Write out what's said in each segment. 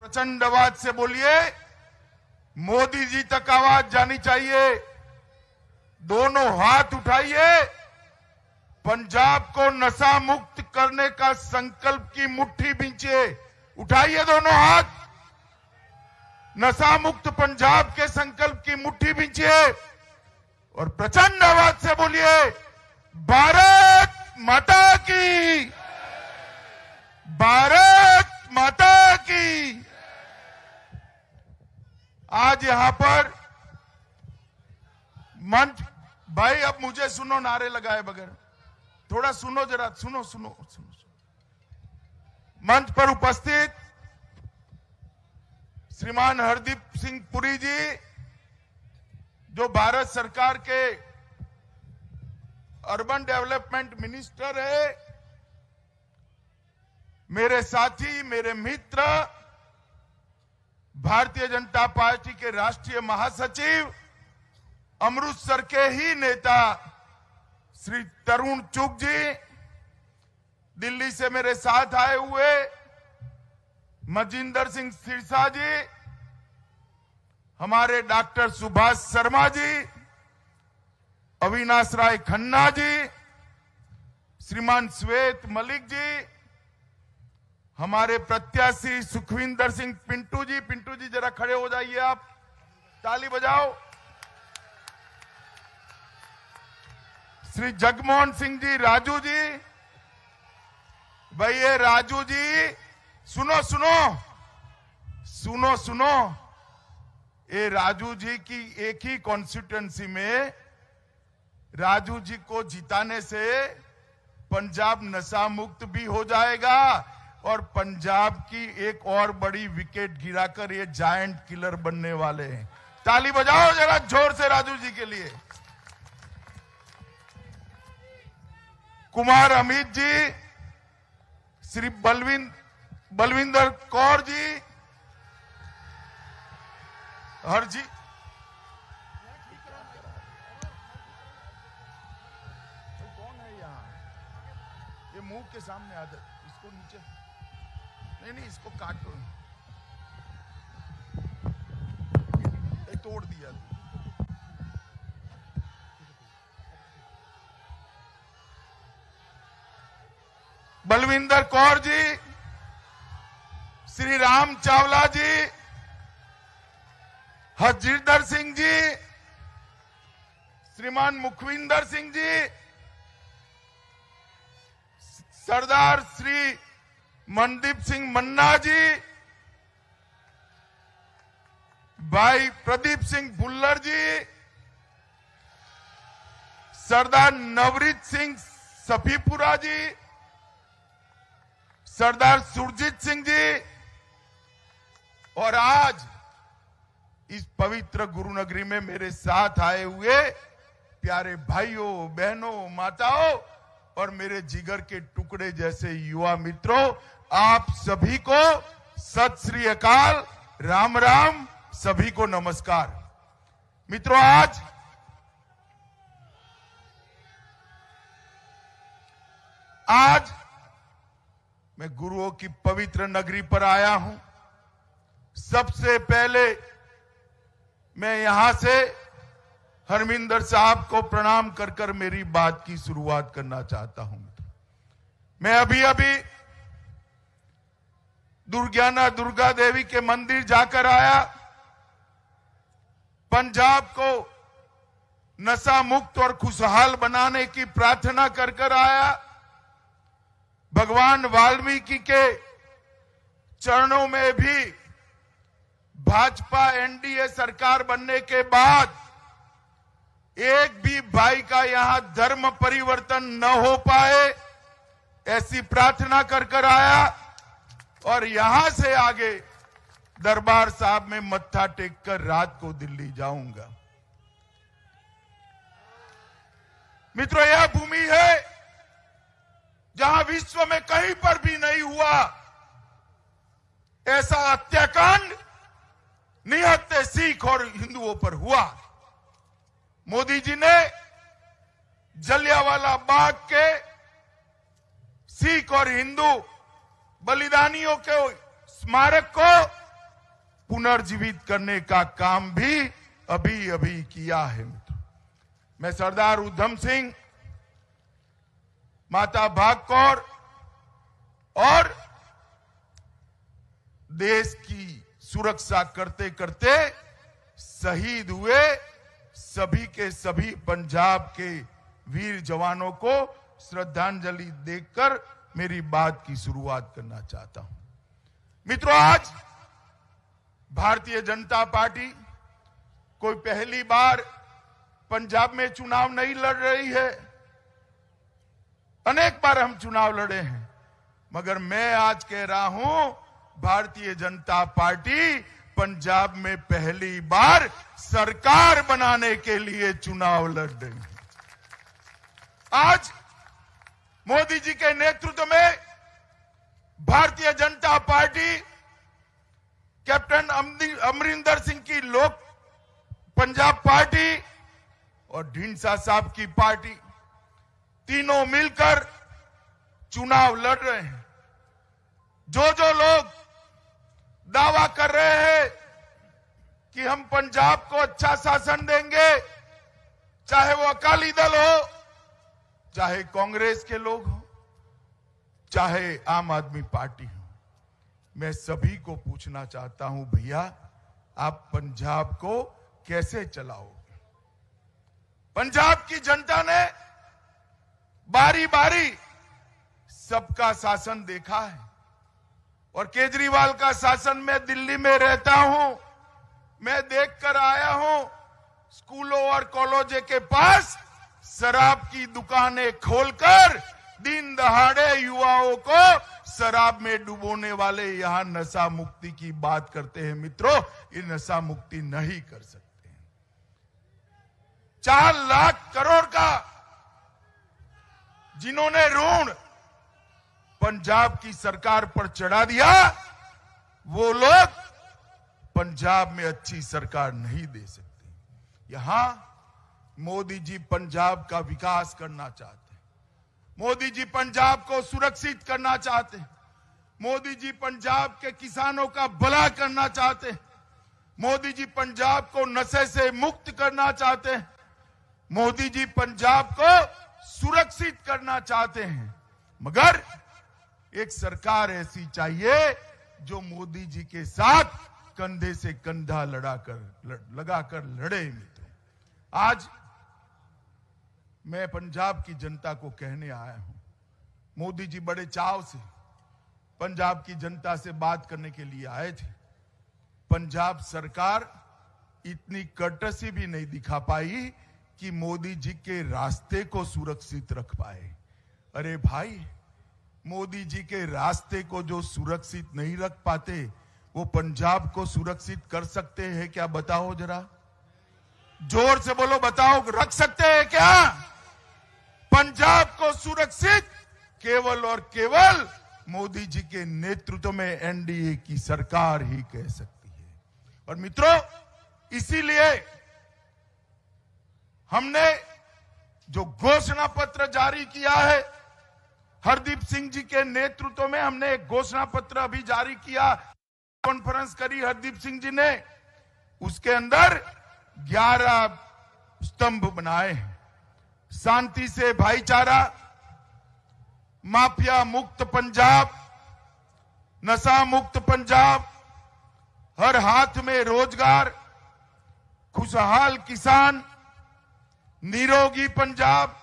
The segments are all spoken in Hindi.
प्रचंड आवाज से बोलिए, मोदी जी तक आवाज जानी चाहिए। दोनों हाथ उठाइए, पंजाब को नशा मुक्त करने का संकल्प की मुट्ठी बींचिए। उठाइए दोनों हाथ, नशा मुक्त पंजाब के संकल्प की मुट्ठी बींचिए और प्रचंड आवाज से बोलिए, भारत माता की, भारत माता की। आज यहां पर मंच, भाई अब मुझे सुनो, नारे लगाए बगैर थोड़ा सुनो, जरा सुनो सुनो सुनो, सुनो। मंच पर उपस्थित श्रीमान हरदीप सिंह पुरी जी, जो भारत सरकार के अर्बन डेवलपमेंट मिनिस्टर है, मेरे साथी, मेरे मित्र, भारतीय जनता पार्टी के राष्ट्रीय महासचिव, अमृतसर के ही नेता श्री तरुण चुग जी, दिल्ली से मेरे साथ आए हुए मजिंदर सिंह सिरसा जी, हमारे डॉक्टर सुभाष शर्मा जी, अविनाश राय खन्ना जी, श्रीमान श्वेत मलिक जी, हमारे प्रत्याशी सुखविंदर सिंह पिंटू जी। पिंटू जी जरा खड़े हो जाइए, आप ताली बजाओ। श्री जगमोहन सिंह जी, राजू जी, भाई ये राजू जी, सुनो सुनो सुनो सुनो, ये राजू जी की एक ही कॉन्स्टिट्यूएंसी में राजू जी को जिताने से पंजाब नशा मुक्त भी हो जाएगा और पंजाब की एक और बड़ी विकेट गिराकर ये जायंट किलर बनने वाले हैं। ताली बजाओ जरा जोर से राजू जी के लिए। कुमार अमित जी, श्री बलविंदर कौर जी, हर जी, कौन है यहाँ? ये मुंह के सामने आ जाए, इसको नीचे, नहीं इसको काटो, ये तोड़ दिया। बलविंदर कौर जी, श्री राम चावला जी, हरजिंदर सिंह जी, श्रीमान मुखविंदर सिंह जी, सरदार श्री मनदीप सिंह मन्ना जी, भाई प्रदीप सिंह भुल्लर जी, सरदार नवरीत सिंह सफीपुरा जी, सरदार सुरजीत सिंह जी, और आज इस पवित्र गुरुनगरी में मेरे साथ आए हुए प्यारे भाइयों, बहनों, माताओं और मेरे जिगर के टुकड़े जैसे युवा मित्रों, आप सभी को सत श्री अकाल, राम राम, सभी को नमस्कार। मित्रों, आज मैं गुरुओं की पवित्र नगरी पर आया हूं। सबसे पहले मैं यहां से हरमिंदर साहब को प्रणाम कर कर मेरी बात की शुरुआत करना चाहता हूं। मैं अभी दुर्गा देवी के मंदिर जाकर आया। पंजाब को नशा मुक्त और खुशहाल बनाने की प्रार्थना कर कर आया। भगवान वाल्मीकि के चरणों में भी भाजपा एनडीए सरकार बनने के बाद एक भी भाई का यहां धर्म परिवर्तन न हो पाए, ऐसी प्रार्थना कर कर आया और यहां से आगे दरबार साहब में मत्था टेककर रात को दिल्ली जाऊंगा। मित्रों, यह भूमि है जहां विश्व में कहीं पर भी नहीं हुआ ऐसा हत्याकांड निहत्थे सिख और हिंदुओं पर हुआ। मोदी जी ने जलियांवाला बाग के सिख और हिंदू बलिदानियों के स्मारक को पुनर्जीवित करने का काम भी अभी अभी किया है। मित्रों, मैं सरदार उधम सिंह, माता भागकौर और देश की सुरक्षा करते करते शहीद हुए सभी के सभी पंजाब के वीर जवानों को श्रद्धांजलि देकर मेरी बात की शुरुआत करना चाहता हूं। मित्रों, आज भारतीय जनता पार्टी कोई पहली बार पंजाब में चुनाव नहीं लड़ रही है। अनेक बार हम चुनाव लड़े हैं, मगर मैं आज कह रहा हूं भारतीय जनता पार्टी पंजाब में पहली बार सरकार बनाने के लिए चुनाव लड़ रही है। आज मोदी जी के नेतृत्व में भारतीय जनता पार्टी, कैप्टन अमरिंदर सिंह की लोक पंजाब पार्टी और ढींडसा साहब की पार्टी तीनों मिलकर चुनाव लड़ रहे हैं। जो लोग दावा कर रहे हैं कि हम पंजाब को अच्छा शासन देंगे, चाहे वो अकाली दल हो, चाहे कांग्रेस के लोग हो, चाहे आम आदमी पार्टी हो, मैं सभी को पूछना चाहता हूं, भैया आप पंजाब को कैसे चलाओगे? पंजाब की जनता ने बारी बारी सबका शासन देखा है और केजरीवाल का शासन में दिल्ली में रहता हूं, मैं देखकर आया हूं। स्कूलों और कॉलेजों के पास शराब की दुकानें खोलकर दिन दहाड़े युवाओं को शराब में डुबोने वाले यहां नशा मुक्ति की बात करते हैं। मित्रों, ये नशा मुक्ति नहीं कर सकते। 4 लाख करोड़ का जिन्होंने ऋण पंजाब की सरकार पर चढ़ा दिया, वो लोग पंजाब में अच्छी सरकार नहीं दे सकते। यहां मोदी जी पंजाब का विकास करना चाहते हैं, मोदी जी पंजाब को सुरक्षित करना चाहते हैं, मोदी जी पंजाब के किसानों का भला करना चाहते हैं, मोदी जी पंजाब को नशे से मुक्त करना चाहते हैं, मोदी जी पंजाब को सुरक्षित करना चाहते हैं। मगर एक सरकार ऐसी चाहिए जो मोदी जी के साथ कंधे से कंधा लगाकर लड़े। मित्रों, आज मैं पंजाब की जनता को कहने आया हूं, मोदी जी बड़े चाव से पंजाब की जनता से बात करने के लिए आए थे। पंजाब सरकार इतनी कर्टसी भी नहीं दिखा पाई कि मोदी जी के रास्ते को सुरक्षित रख पाए। अरे भाई, मोदी जी के रास्ते को जो सुरक्षित नहीं रख पाते, वो पंजाब को सुरक्षित कर सकते हैं क्या? बताओ जरा, जोर से बोलो, बताओ, रख सकते हैं क्या? पंजाब को सुरक्षित केवल और केवल मोदी जी के नेतृत्व में एनडीए की सरकार ही कह सकती है। और मित्रों, इसीलिए हमने जो घोषणा पत्र जारी किया है, हरदीप सिंह जी के नेतृत्व में हमने एक घोषणा पत्र अभी जारी किया, कॉन्फ्रेंस करी हरदीप सिंह जी ने। उसके अंदर 11 स्तंभ बनाए हैं। शांति से भाईचारा, माफिया मुक्त पंजाब, नशा मुक्त पंजाब, हर हाथ में रोजगार, खुशहाल किसान, निरोगी पंजाब,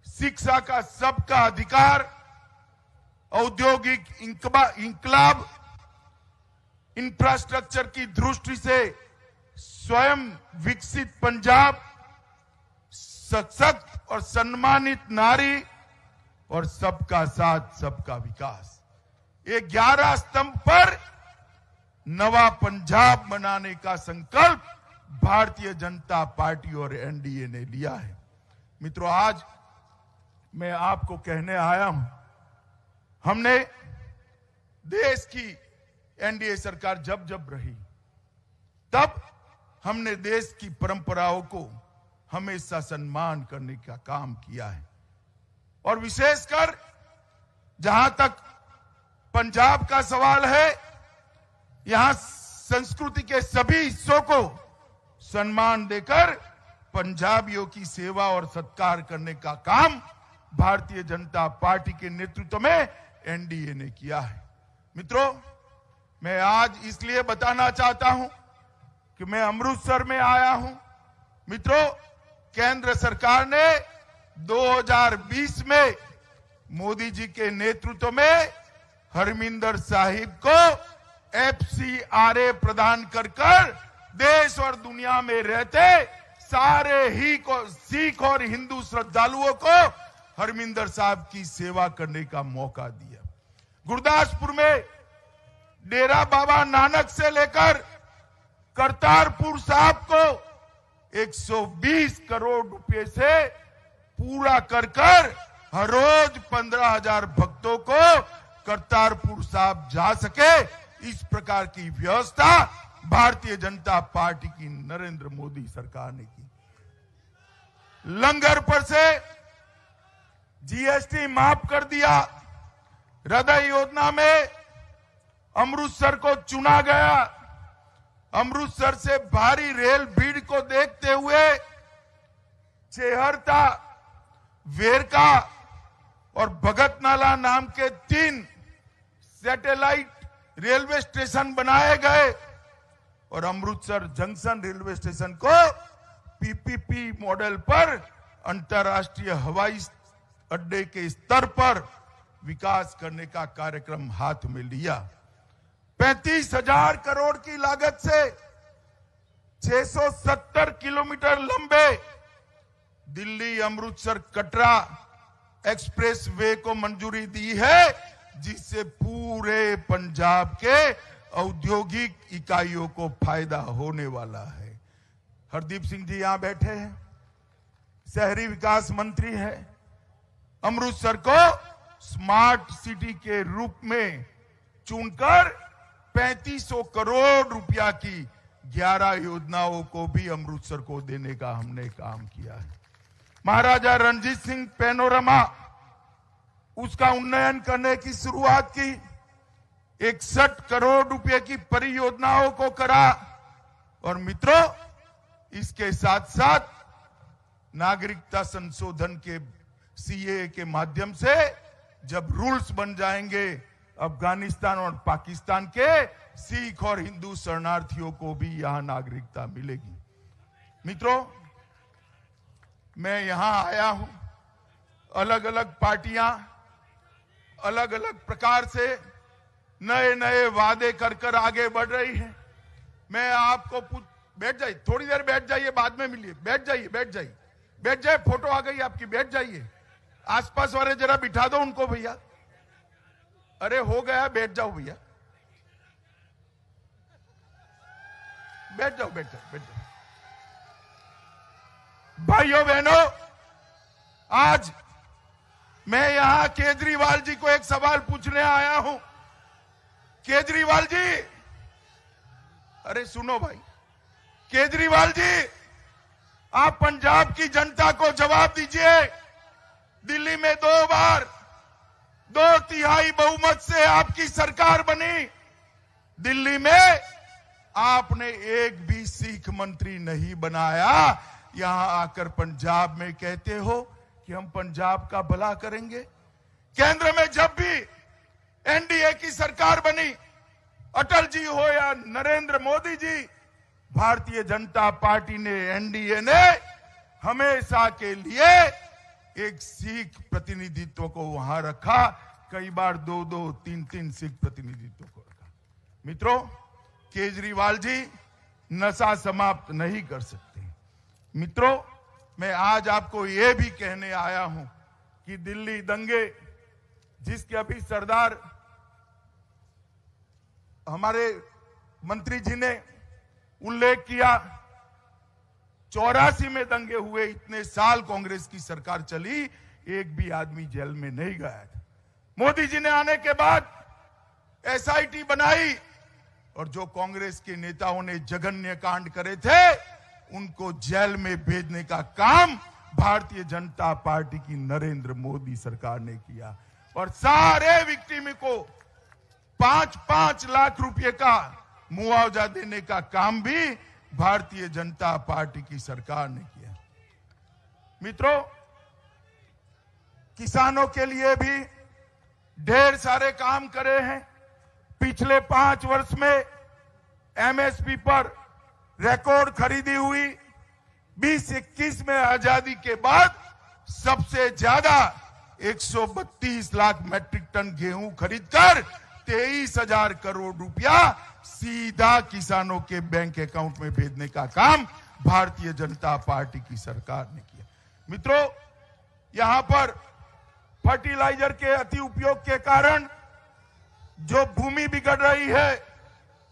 शिक्षा का सबका अधिकार, औद्योगिक इंकलाब, इंफ्रास्ट्रक्चर की दृष्टि से स्वयं विकसित पंजाब, सशक्त और सम्मानित नारी और सबका साथ सबका विकास। ये 11 स्तंभ पर नवा पंजाब बनाने का संकल्प भारतीय जनता पार्टी और एनडीए ने लिया है। मित्रों, आज मैं आपको कहने आया हूं, हमने देश की एनडीए सरकार जब रही, तब हमने देश की परंपराओं को हमेशा सम्मान करने का काम किया है। और विशेषकर जहां तक पंजाब का सवाल है, यहां संस्कृति के सभी हिस्सों को सम्मान देकर पंजाबियों की सेवा और सत्कार करने का काम भारतीय जनता पार्टी के नेतृत्व में एनडीए ने किया है। मित्रों, मैं आज इसलिए बताना चाहता हूं कि मैं अमृतसर में आया हूं। मित्रों, केंद्र सरकार ने 2020 में मोदी जी के नेतृत्व में हरमिंदर साहिब को FCRA प्रदान कर देश और दुनिया में रहते सारे ही को सिख और हिंदू श्रद्धालुओं को हरमिंदर साहब की सेवा करने का मौका दिया। गुरदासपुर में डेरा बाबा नानक से लेकर करतारपुर साहब को 120 करोड़ रुपए से पूरा कर हर रोज 15,000 भक्तों को करतारपुर साहब जा सके, इस प्रकार की व्यवस्था भारतीय जनता पार्टी की नरेंद्र मोदी सरकार ने की। लंगर पर से GST माफ कर दिया। हृदय योजना में अमृतसर को चुना गया। अमृतसर से भारी रेल भीड़ को देखते हुए चेहरता, वेरका और भगत नाला नाम के 3 सैटेलाइट रेलवे स्टेशन बनाए गए और अमृतसर जंक्शन रेलवे स्टेशन को PPP मॉडल पर अंतर्राष्ट्रीय हवाई अड्डे के स्तर पर विकास करने का कार्यक्रम हाथ में लिया। 35,000 करोड़ की लागत से 670 किलोमीटर लंबे दिल्ली अमृतसर कटरा एक्सप्रेस वे को मंजूरी दी है, जिससे पूरे पंजाब के औद्योगिक इकाइयों को फायदा होने वाला है। हरदीप सिंह जी यहां बैठे हैं, शहरी विकास मंत्री है। अमृतसर को स्मार्ट सिटी के रूप में चुनकर 3500 करोड़ रुपया की 11 योजनाओं को भी अमृतसर को देने का हमने काम किया है। महाराजा रणजीत सिंह पैनोरमा, उसका उन्नयन करने की शुरुआत की। 61 करोड़ रुपए की परियोजनाओं को करा। और मित्रों, इसके साथ साथ नागरिकता संशोधन के CAA के माध्यम से जब रूल्स बन जाएंगे, अफगानिस्तान और पाकिस्तान के सिख और हिंदू शरणार्थियों को भी यहां नागरिकता मिलेगी। मित्रों, मैं यहां आया हूं, अलग अलग पार्टियां अलग अलग प्रकार से नए नए वादे कर आगे बढ़ रही हैं। मैं आपको बैठ जाइए, थोड़ी देर बैठ जाइए, बाद में मिलिए। बैठ जाइए, बैठ जाइए, बैठ जाइए। फोटो आ गई आपकी, बैठ जाइए। आसपास वाले जरा बिठा दो उनको भैया। अरे हो गया, बैठ जाओ भैया, बैठ जाओ, बैठ जाओ, बैठ जाओ। भाइयों बहनों, आज मैं यहां केजरीवाल जी को एक सवाल पूछने आया हूं। केजरीवाल जी, अरे सुनो भाई, केजरीवाल जी, आप पंजाब की जनता को जवाब दीजिए। दिल्ली में 2 बार 2/3 बहुमत से आपकी सरकार बनी। दिल्ली में आपने एक भी सिख मंत्री नहीं बनाया। यहां आकर पंजाब में कहते हो कि हम पंजाब का भला करेंगे। केंद्र में जब भी एनडीए की सरकार बनी, अटल जी हो या नरेंद्र मोदी जी, भारतीय जनता पार्टी ने, एनडीए ने हमेशा के लिए एक सिख प्रतिनिधित्व को वहां रखा। कई बार 2-2, 3-3 सिख प्रतिनिधित्व को रखा। मित्रों, केजरीवाल जी नशा समाप्त नहीं कर सकते। मित्रों, मैं आज आपको यह भी कहने आया हूं कि दिल्ली दंगे, जिसके अभी सरदार हमारे मंत्री जी ने उल्लेख किया, 84 में दंगे हुए। इतने साल कांग्रेस की सरकार चली, एक भी आदमी जेल में नहीं गया था। मोदी जी ने आने के बाद SIT बनाई और जो कांग्रेस के नेताओं ने जघन्य कांड करे थे, उनको जेल में भेजने का काम भारतीय जनता पार्टी की नरेंद्र मोदी सरकार ने किया। और सारे विक्टिम को 5-5 लाख रुपए का मुआवजा देने का काम भी भारतीय जनता पार्टी की सरकार ने किया। मित्रों, किसानों के लिए भी ढेर सारे काम करे हैं। पिछले 5 वर्ष में एमएसपी पर रिकॉर्ड खरीदी हुई। 2021 में आजादी के बाद सबसे ज्यादा 132 लाख मैट्रिक टन गेहूं खरीदकर 23,000 करोड़ रुपया सीधा किसानों के बैंक अकाउंट में भेजने का काम भारतीय जनता पार्टी की सरकार ने किया। मित्रों, यहां पर फर्टिलाइजर के अति उपयोग के कारण जो भूमि बिगड़ रही है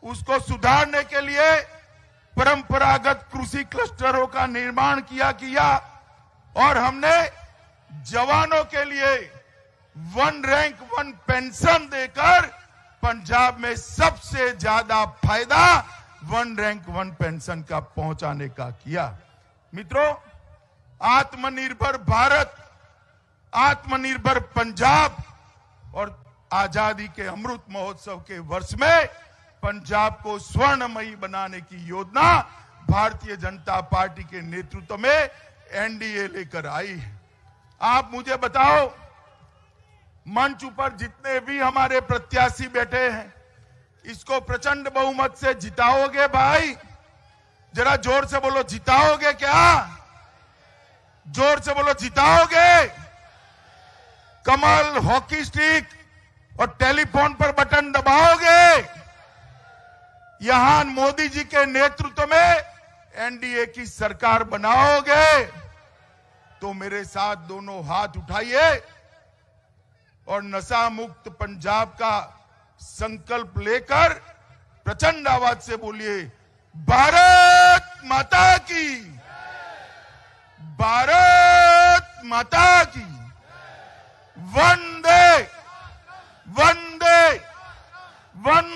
उसको सुधारने के लिए परंपरागत कृषि क्लस्टरों का निर्माण किया और हमने जवानों के लिए 1 रैंक 1 पेंशन देकर पंजाब में सबसे ज्यादा फायदा 1 रैंक 1 पेंशन का पहुंचाने का किया। मित्रों, आत्मनिर्भर भारत, आत्मनिर्भर पंजाब और आजादी के अमृत महोत्सव के वर्ष में पंजाब को स्वर्णमयी बनाने की योजना भारतीय जनता पार्टी के नेतृत्व में एनडीए लेकर आई है। आप मुझे बताओ, मंच पर जितने भी हमारे प्रत्याशी बैठे हैं, इसको प्रचंड बहुमत से जिताओगे भाई? जरा जोर से बोलो, जिताओगे क्या? जोर से बोलो, जिताओगे? कमल, हॉकी स्टिक और टेलीफोन पर बटन दबाओगे? यहां मोदी जी के नेतृत्व में एनडीए की सरकार बनाओगे? तो मेरे साथ दोनों हाथ उठाइए और नशा मुक्त पंजाब का संकल्प लेकर प्रचंड आवाज से बोलिए, भारत माता की, भारत माता की, वंदे वंदे वंदे।